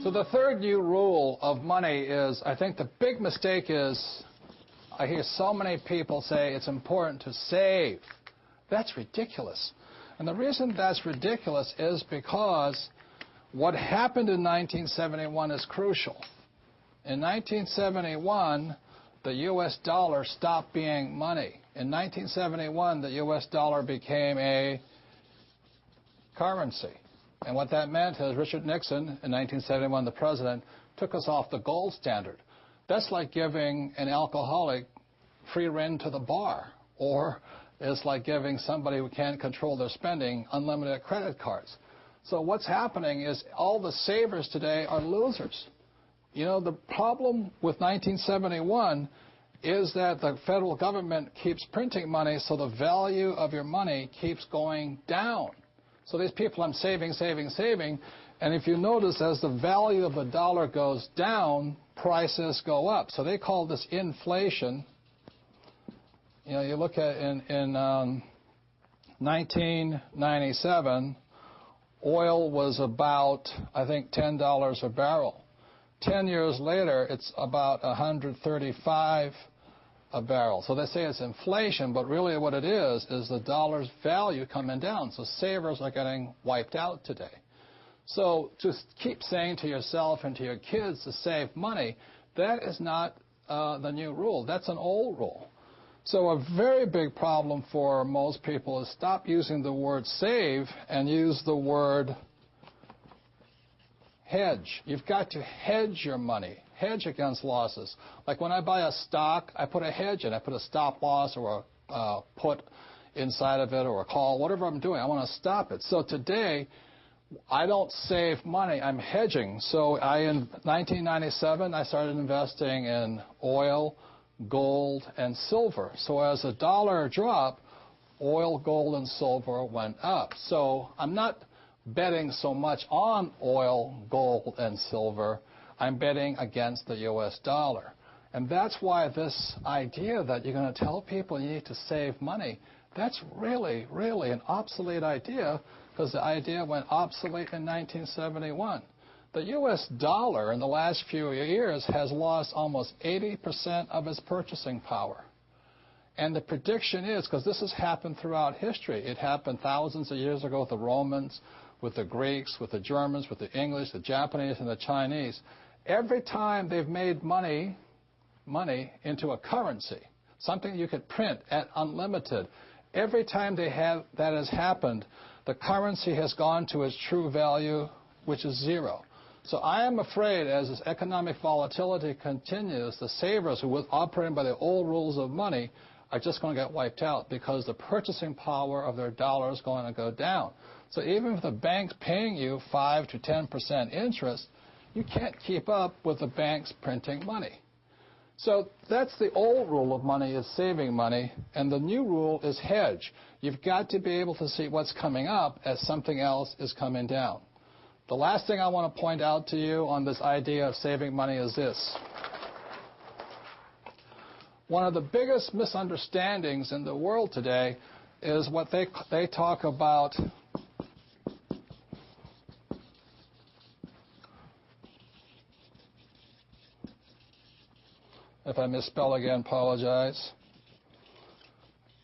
So the third new rule of money is, I think the big mistake is, I hear so many people say it's important to save. That's ridiculous. And the reason that's ridiculous is because what happened in 1971 is crucial. In 1971, the U.S. dollar stopped being money. In 1971, the U.S. dollar became a currency. And what that meant is Richard Nixon, in 1971, the president, took us off the gold standard. That's like giving an alcoholic free rein to the bar, or it's like giving somebody who can't control their spending unlimited credit cards. So what's happening is all the savers today are losers. You know, the problem with 1971 is that the federal government keeps printing money, so the value of your money keeps going down. So these people, I'm saving, saving, saving, and if you notice, as the value of the dollar goes down, prices go up. So they call this inflation. You know, you look at in 1997, oil was about, I think, $10 a barrel. 10 years later, it's about $135 a barrel. So they say it's inflation, but really what it is the dollar's value coming down. So savers are getting wiped out today. So to keep saying to yourself and to your kids to save money, that is not the new rule. That's an old rule. So a very big problem for most people is stop using the word save and use the word hedge. You've got to hedge your money, hedge against losses. Like when I buy a stock, I put a hedge in. I put a stop loss or a put inside of it or a call, whatever I'm doing. I want to stop it. So today, I don't save money. I'm hedging. So in 1997, I started investing in oil, gold, and silver. So as the dollar dropped, oil, gold, and silver went up. So I'm not betting so much on oil, gold, and silver. I'm betting against the U.S. dollar. And that's why this idea that you're going to tell people you need to save money, that's really, really an obsolete idea, because the idea went obsolete in 1971. The U.S. dollar in the last few years has lost almost 80% of its purchasing power. And the prediction is, because this has happened throughout history, it happened thousands of years ago with the Romans, with the Greeks, with the Germans, with the English, the Japanese, and the Chinese. Every time they've made money into a currency, something you could print at unlimited, every time that has happened, the currency has gone to its true value, which is zero. So I am afraid as this economic volatility continues, the savers who were operating by the old rules of money are just going to get wiped out because the purchasing power of their dollar is going to go down. So even if the bank's paying you 5 to 10% interest, you can't keep up with the banks printing money. So that's the old rule of money, is saving money, and the new rule is hedge. You've got to be able to see what's coming up as something else is coming down. The last thing I want to point out to you on this idea of saving money is this. One of the biggest misunderstandings in the world today is what they talk about if I misspell again, apologize,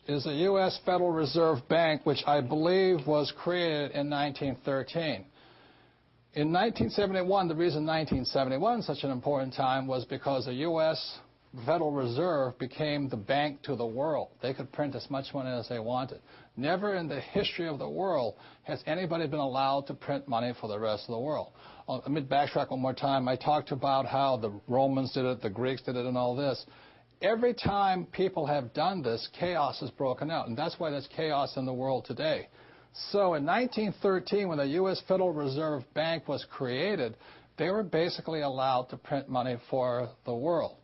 is the U.S. Federal Reserve Bank, which I believe was created in 1913. In 1971, the reason 1971 is such an important time was because the U.S. Federal Reserve became the bank to the world. They could print as much money as they wanted. Never in the history of the world has anybody been allowed to print money for the rest of the world. Let me backtrack one more time. I talked about how the Romans did it, the Greeks did it, and all this. Every time people have done this, chaos has broken out, and that's why there's chaos in the world today. So in 1913, when the U.S. Federal Reserve Bank was created, they were basically allowed to print money for the world.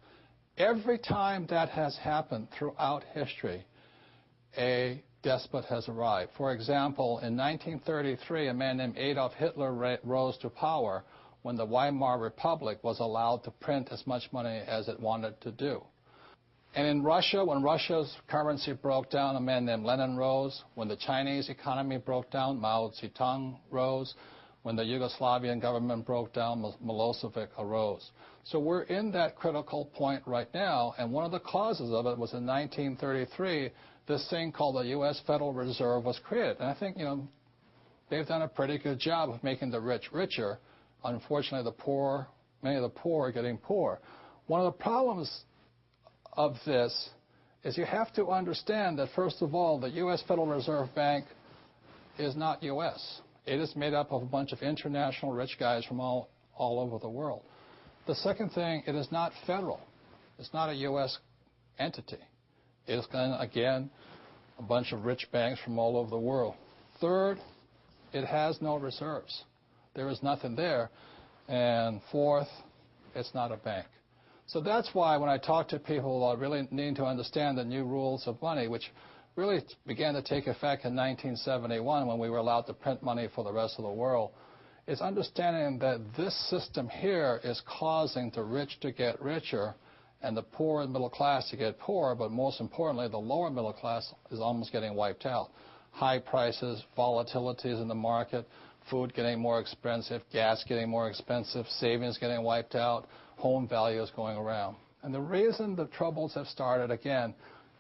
Every time that has happened throughout history, a despot has arrived. For example, in 1933, a man named Adolf Hitler rose to power when the Weimar Republic was allowed to print as much money as it wanted to do. And in Russia, when Russia's currency broke down, a man named Lenin rose. When the Chinese economy broke down, Mao Zedong rose. When the Yugoslavian government broke down, Milosevic arose. So we're in that critical point right now, and one of the causes of it was in 1933, this thing called the U.S. Federal Reserve was created. And I think, they've done a pretty good job of making the rich richer. Unfortunately, many of the poor are getting poorer. One of the problems of this is you have to understand that, first of all, the U.S. Federal Reserve Bank is not U.S. It is made up of a bunch of international rich guys from all over the world. The second thing, it is not federal. It's not a U.S. entity. It is, again, a bunch of rich banks from all over the world. Third, it has no reserves. There is nothing there. And fourth, it's not a bank. So that's why when I talk to people who really need to understand the new rules of money, which really began to take effect in 1971 when we were allowed to print money for the rest of the world, is understanding that this system here is causing the rich to get richer and the poor and middle class to get poorer, but most importantly, the lower middle class is almost getting wiped out. High prices, volatilities in the market, food getting more expensive, gas getting more expensive, savings getting wiped out, home values going around. And the reason the troubles have started, again,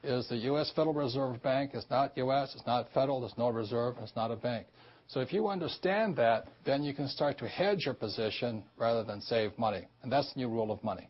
is the U.S. Federal Reserve Bank is not U.S., it's not federal, there's no reserve, and it's not a bank. So if you understand that, then you can start to hedge your position rather than save money. And that's the new rule of money.